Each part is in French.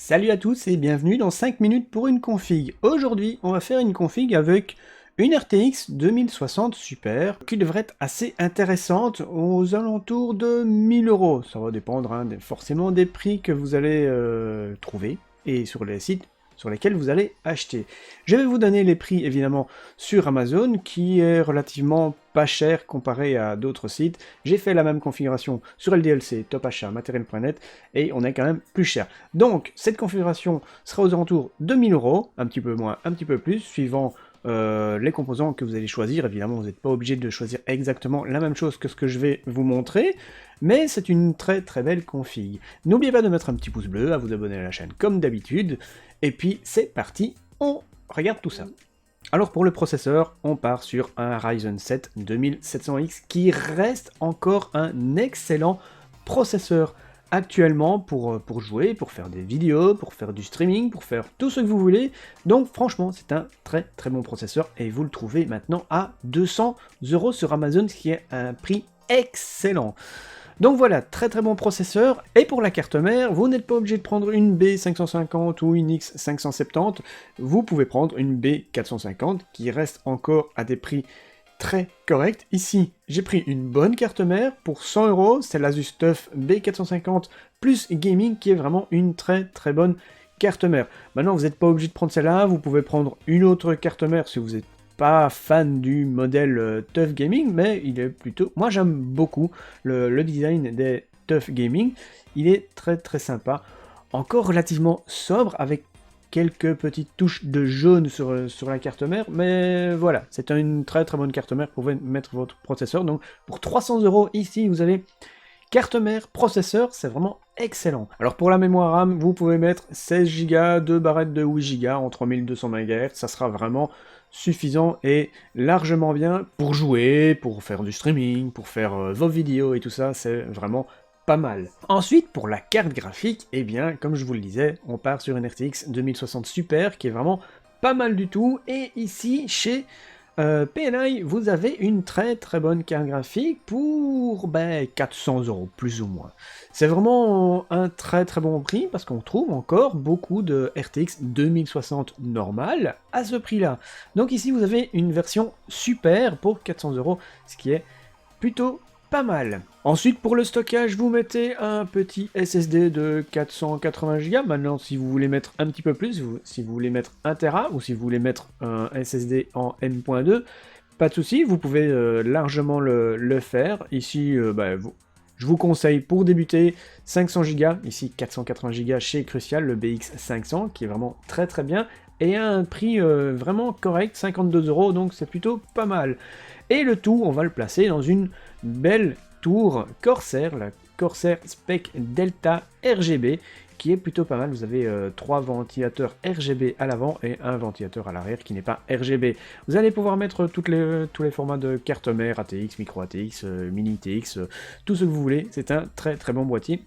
Salut à tous et bienvenue dans 5 minutes pour une config. Aujourd'hui, on va faire une config avec une RTX 2060 Super qui devrait être assez intéressante aux alentours de 1000 euros. Ça va dépendre forcément des prix que vous allez trouver et sur les sites sur lesquels vous allez acheter. Je vais vous donner les prix évidemment sur Amazon qui est relativement pas cher comparé à d'autres sites. J'ai fait la même configuration sur LDLC, Top Achat, Material.net et on est quand même plus cher. Donc cette configuration sera aux alentours de 1000 euros, un petit peu moins, un petit peu plus, suivant les composants que vous allez choisir. Évidemment, vous n'êtes pas obligé de choisir exactement la même chose que ce que je vais vous montrer, mais c'est une très très belle config. N'oubliez pas de mettre un petit pouce bleu, à vous abonner à la chaîne comme d'habitude, et puis c'est parti, on regarde tout ça. Alors pour le processeur, on part sur un Ryzen 7 2700X qui reste encore un excellent processeur actuellement pour jouer, pour faire des vidéos, pour faire du streaming, pour faire tout ce que vous voulez. Donc franchement, c'est un très très bon processeur et vous le trouvez maintenant à 200 € sur Amazon, ce qui est un prix excellent. Donc voilà, très très bon processeur. Et pour la carte mère, vous n'êtes pas obligé de prendre une B550 ou une X570, vous pouvez prendre une B450 qui reste encore à des prix très corrects. Ici, j'ai pris une bonne carte mère pour 100 €, c'est l'Asus TUF B450 plus Gaming qui est vraiment une très très bonne carte mère. Maintenant, vous n'êtes pas obligé de prendre celle-là, vous pouvez prendre une autre carte mère si vous êtes pas fan du modèle TUF Gaming, mais il est plutôt... Moi j'aime beaucoup le design des TUF Gaming, il est très très sympa, encore relativement sobre avec quelques petites touches de jaune sur la carte mère, mais voilà, c'est une très très bonne carte mère pour mettre votre processeur. Donc pour 300 € ici vous avez carte mère, processeur, c'est vraiment excellent. Alors pour la mémoire RAM, vous pouvez mettre 16 Go, 2 barrettes de 8 Go en 3200 MHz, ça sera vraiment suffisant et largement bien pour jouer, pour faire du streaming, pour faire vos vidéos et tout ça, c'est vraiment pas mal. Ensuite, pour la carte graphique, eh bien, comme je vous le disais, on part sur une RTX 2060 Super qui est vraiment pas mal du tout, et ici, chez PNI, vous avez une très très bonne carte graphique pour 400 € plus ou moins. C'est vraiment un très très bon prix parce qu'on trouve encore beaucoup de RTX 2060 normales à ce prix-là. Donc ici vous avez une version super pour 400 €, ce qui est plutôt pas mal. Ensuite, pour le stockage, vous mettez un petit SSD de 480 Go. Maintenant, si vous voulez mettre un petit peu plus, si vous voulez mettre 1 Tera ou si vous voulez mettre un SSD en M.2, pas de souci, vous pouvez largement le faire. Ici, je vous conseille pour débuter 500 Go, ici 480 Go chez Crucial, le BX500, qui est vraiment très très bien, et à un prix vraiment correct, 52 €, donc c'est plutôt pas mal. Et le tout, on va le placer dans une belle tour Corsair, la Corsair Spec Delta RGB, qui est plutôt pas mal. Vous avez 3 ventilateurs RGB à l'avant et un ventilateur à l'arrière qui n'est pas RGB. Vous allez pouvoir mettre tous les formats de carte mère, ATX, micro ATX, mini TX, tout ce que vous voulez. C'est un très très bon boîtier.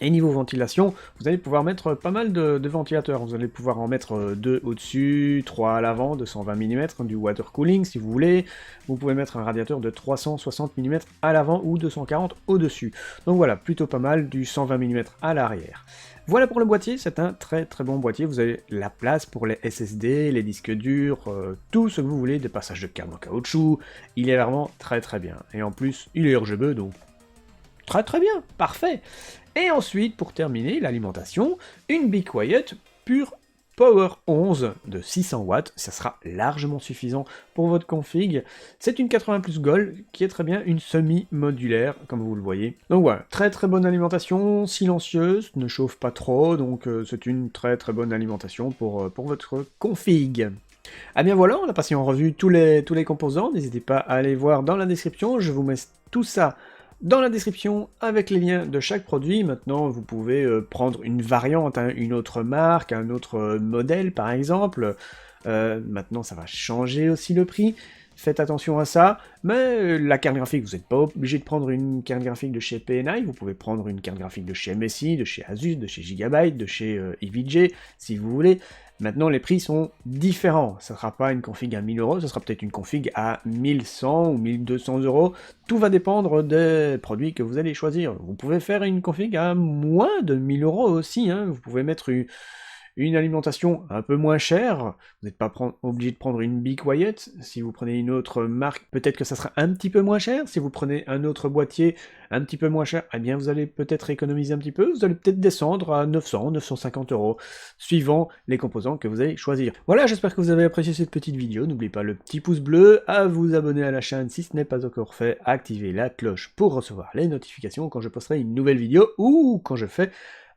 Et niveau ventilation, vous allez pouvoir mettre pas mal de ventilateurs. Vous allez pouvoir en mettre 2 au-dessus, 3 à l'avant, de 120 mm, du water cooling si vous voulez. Vous pouvez mettre un radiateur de 360 mm à l'avant ou 240 au-dessus. Donc voilà, plutôt pas mal, du 120 mm à l'arrière. Voilà pour le boîtier, c'est un très très bon boîtier. Vous avez la place pour les SSD, les disques durs, tout ce que vous voulez, des passages de câbles en caoutchouc. Il est vraiment très très bien. Et en plus, il est RGB, donc très très bien, parfait. Et ensuite, pour terminer, l'alimentation, une Be Quiet Pure Power 11 de 600 watts, ça sera largement suffisant pour votre config. C'est une 80 Plus Gold qui est très bien une semi-modulaire, comme vous le voyez. Donc voilà, très très bonne alimentation, silencieuse, ne chauffe pas trop, donc c'est une très très bonne alimentation pour votre config. Ah bien voilà, on a passé en revue tous les composants, n'hésitez pas à aller voir dans la description, je vous mets tout ça dans la description avec les liens de chaque produit. Maintenant, vous pouvez prendre une variante, une autre marque, un autre modèle par exemple. Maintenant, ça va changer aussi le prix. Faites attention à ça, mais la carte graphique, vous n'êtes pas obligé de prendre une carte graphique de chez PNI, vous pouvez prendre une carte graphique de chez MSI, de chez Asus, de chez Gigabyte, de chez EVGA, si vous voulez. Maintenant, les prix sont différents. Ça ne sera pas une config à 1000 euros, ça sera peut-être une config à 1100 ou 1200 euros. Tout va dépendre des produits que vous allez choisir. Vous pouvez faire une config à moins de 1000 euros aussi. Hein. Vous pouvez mettre une alimentation un peu moins chère, vous n'êtes pas obligé de prendre une Be Quiet, si vous prenez une autre marque, peut-être que ça sera un petit peu moins cher, si vous prenez un autre boîtier un petit peu moins cher, eh bien vous allez peut-être économiser un petit peu, vous allez peut-être descendre à 900, 950 euros, suivant les composants que vous allez choisir. Voilà, j'espère que vous avez apprécié cette petite vidéo, n'oubliez pas le petit pouce bleu, à vous abonner à la chaîne si ce n'est pas encore fait, activez la cloche pour recevoir les notifications quand je posterai une nouvelle vidéo, ou quand je fais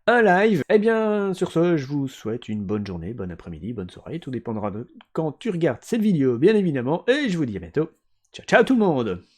un live. Eh bien, sur ce, je vous souhaite une bonne journée, bon après-midi, bonne soirée, tout dépendra de quand tu regardes cette vidéo, bien évidemment, et je vous dis à bientôt. Ciao, ciao tout le monde!